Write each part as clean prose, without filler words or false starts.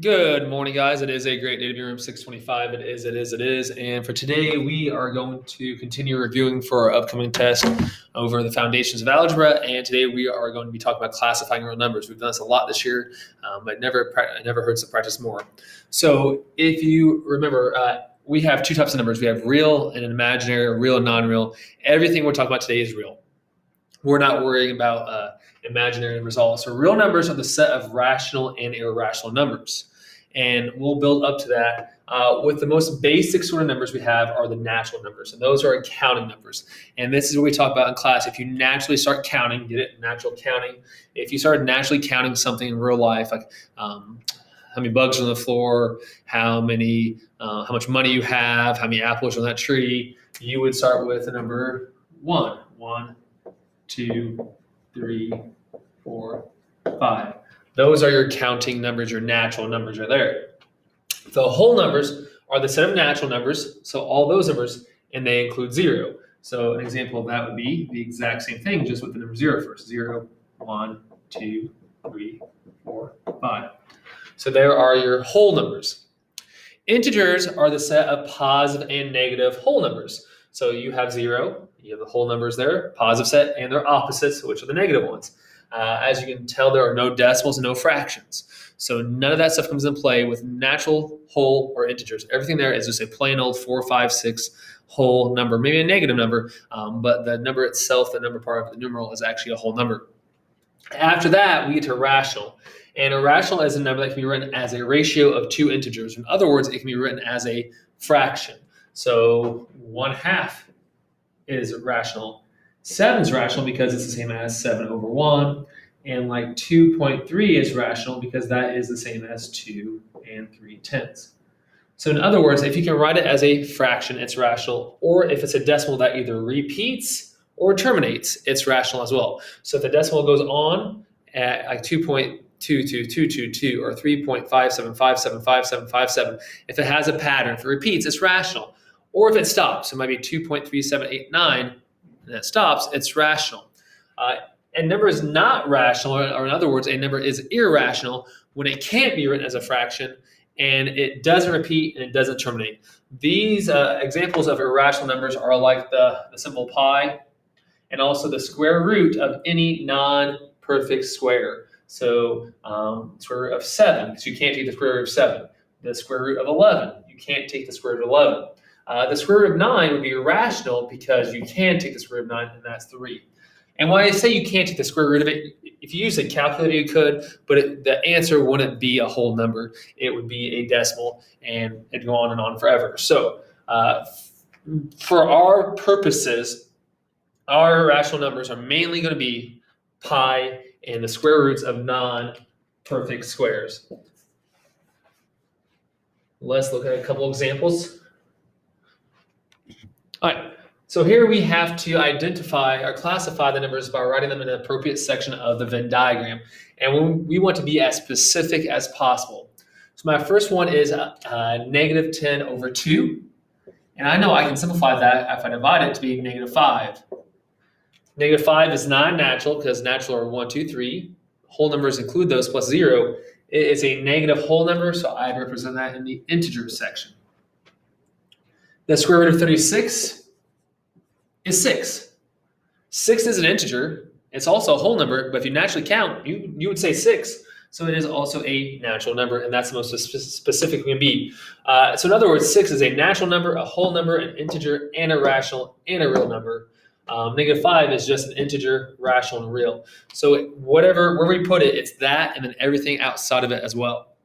Good morning, guys. It is a great day to be in room 625. It is. And for today, we are going to continue reviewing for our upcoming test over the foundations of algebra. And today, we are going to be talking about classifying real numbers. We've done this a lot this year, but it never hurts to practice more. So if you remember, we have two types of numbers. We have real and imaginary, or real and non-real. Everything we're talking about today is real. We're not worrying about imaginary results. So real numbers are the set of rational and irrational numbers. And we'll build up to that. With the most basic sort of numbers we have are the natural numbers, and those are counting numbers. And this is what we talk about in class. If you naturally start counting, get it? Natural counting. If you start naturally counting something in real life, like how many bugs are on the floor, how much money you have, how many apples are on that tree, you would start with the number one. 1, 2, 3, 4, 5. Those are your counting numbers, your natural numbers are there. The whole numbers are the set of natural numbers, so all those numbers, and they include 0. So an example of that would be the exact same thing, just with the number 0 first. 0, 1, 2, 3, 4, 5. So there are your whole numbers. Integers are the set of positive and negative whole numbers. So you have 0, you have the whole numbers there, positive set, and their opposites, which are the negative ones. As you can tell, there are no decimals and no fractions. So none of that stuff comes into play with natural, whole, or integers. Everything there is just a plain old 4, 5, 6 whole number, maybe a negative number, but the number itself, the number part of the numeral, is actually a whole number. After that, we get to rational. And a rational is a number that can be written as a ratio of two integers. In other words, it can be written as a fraction. So 1/2 is rational. 7 is rational because it's the same as 7 over 1. And like 2.3 is rational because that is the same as 2 and 3/10. So in other words, if you can write it as a fraction, it's rational. Or if it's a decimal that either repeats or terminates, it's rational as well. So if the decimal goes on at like 2.22222 or 3.57575757, if it has a pattern, if it repeats, it's rational. Or if it stops, it might be 2.3789, and that stops, it's rational. A number is not rational, or in other words, a number is irrational when it can't be written as a fraction and it doesn't repeat and it doesn't terminate. These examples of irrational numbers are like the symbol pi and also the square root of any non-perfect square. So square root of 7, because you can't take the square root of 7. The square root of 11, you can't take the square root of 11. The square root of 9 would be irrational because you can take the square root of 9, and that's 3. And when I say you can't take the square root of it, if you use a calculator, you could, but the answer wouldn't be a whole number. It would be a decimal, and it'd go on and on forever. So for our purposes, our irrational numbers are mainly going to be pi and the square roots of non-perfect squares. Let's look at a couple examples. All right. So here we have to identify or classify the numbers by writing them in an appropriate section of the Venn diagram. And we want to be as specific as possible. So my first one is negative 10 over 2. And I know I can simplify that if I divide it to be negative 5. Negative 5 is non-natural because natural are 1, 2, 3. Whole numbers include those plus 0. It is a negative whole number, so I represent that in the integer section. The square root of 36 is 6. 6 is an integer. It's also a whole number, but if you naturally count, you would say 6. So it is also a natural number, and that's the most specific we can be. So in other words, 6 is a natural number, a whole number, an integer, and a rational, and a real number. Negative 5 is just an integer, rational, and real. So wherever we put it, it's that, and then everything outside of it as well.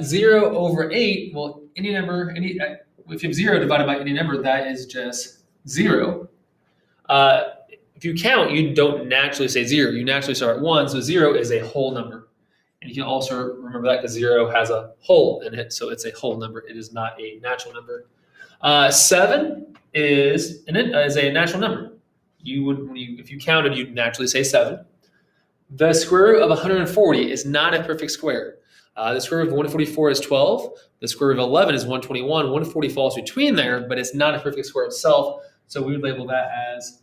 0 over 8, well, any number, if you have 0 divided by any number, that is just 0. If you count, you don't naturally say 0. You naturally start at 1, so 0 is a whole number. And you can also remember that because 0 has a whole in it, so it's a whole number. It is not a natural number. 7 is a natural number. If you counted, you'd naturally say 7. The square root of 140 is not a perfect square. The square root of 144 is 12. The square root of 11 is 121. 140 falls between there, but it's not a perfect square itself. So we would label that as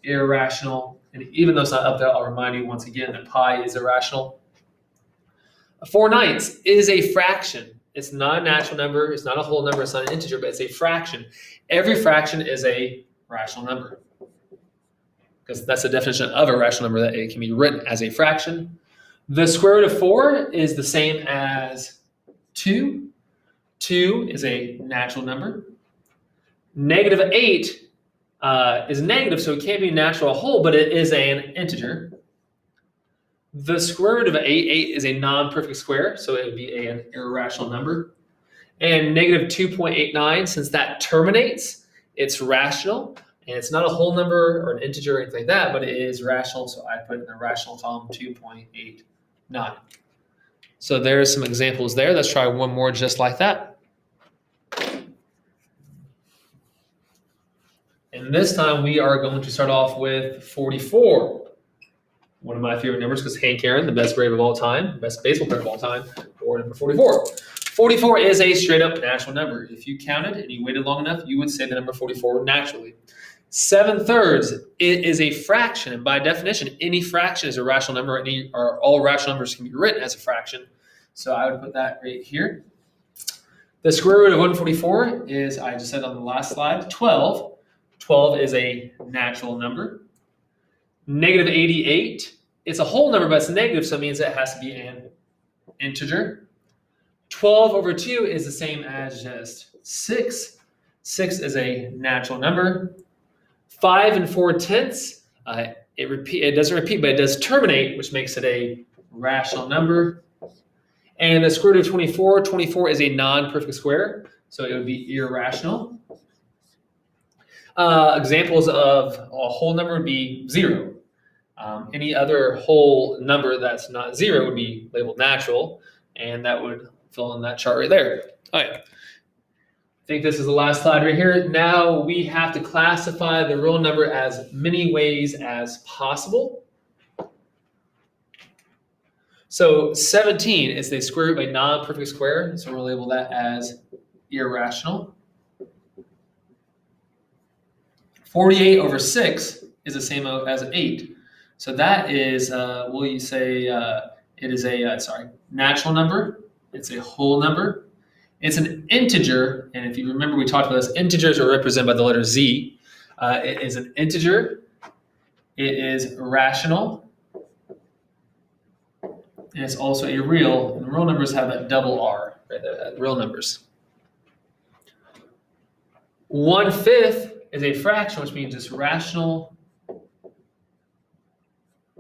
irrational. And even though it's not up there, I'll remind you once again that pi is irrational. 4/9 is a fraction. It's not a natural number. It's not a whole number. It's not an integer, but it's a fraction. Every fraction is a rational number because that's the definition of a rational number, that it can be written as a fraction. The square root of 4 is the same as 2. 2 is a natural number. -8 is negative, so it can't be natural whole, but it is an integer. The square root of 8 is a non-perfect square, so it would be an irrational number. And -2.89, since that terminates, it's rational, and it's not a whole number or an integer or anything like that, but it is rational, so I put it in the rational column, 2.89. So there's some examples there. Let's try one more just like that. And this time we are going to start off with 44. One of my favorite numbers because Hank Aaron, the best Brave of all time, best baseball player of all time, or number 44. 44 is a straight up natural number. If you counted and you waited long enough, you would say the number 44 naturally. 7/3, it is a fraction. And by definition, any fraction is a rational number, or all rational numbers can be written as a fraction. So I would put that right here. The square root of 144 is, I just said on the last slide, 12. 12 is a natural number. -88, it's a whole number, but it's negative, so it means it has to be an integer. 12/2 is the same as just 6. 6 is a natural number. 5 4/10, it doesn't repeat, but it does terminate, which makes it a rational number. And the square root of 24, 24 is a non-perfect square, so it would be irrational. Examples of a whole number would be 0. Any other whole number that's not 0 would be labeled natural, and that would fill in that chart right there. All right. I think this is the last slide right here. Now we have to classify the real number as many ways as possible. So 17 is the square root of a non-perfect square, so we'll label that as irrational. 48/6 is the same as 8. So that is, will you say, it is a, natural number. It's a whole number. It's an integer, and if you remember, we talked about this. Integers are represented by the letter Z. It is an integer. It is rational. And it's also a real, and real numbers have that double R, right there, real numbers. 1/5 is a fraction, which means it's rational,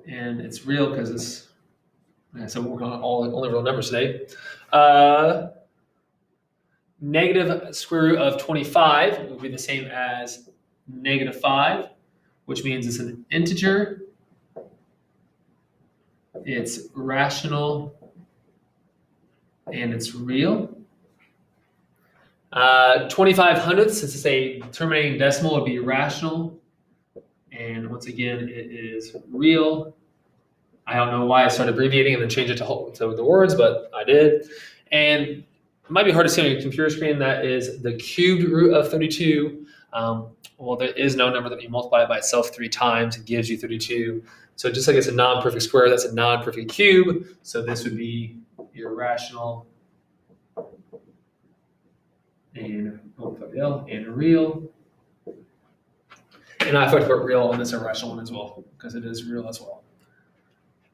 and it's real because it's, so we're working on only real numbers today. Negative square root of 25 will be the same as -5, which means it's an integer, it's rational, and it's real. 25/100, since it's a terminating decimal, would be rational, and once again, it is real. I don't know why I started abbreviating and then changed it to the words, but I did. And it might be hard to see on your computer screen. That is the cubed root of 32. Well, there is no number that you multiply it by itself 3 times. It gives you 32. So just like it's a non-perfect square, that's a non-perfect cube. So this would be irrational and real. And I have to put real on this irrational one as well, because it is real as well.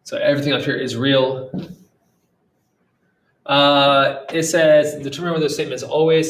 So everything up here is real. It says determine whether the statement is always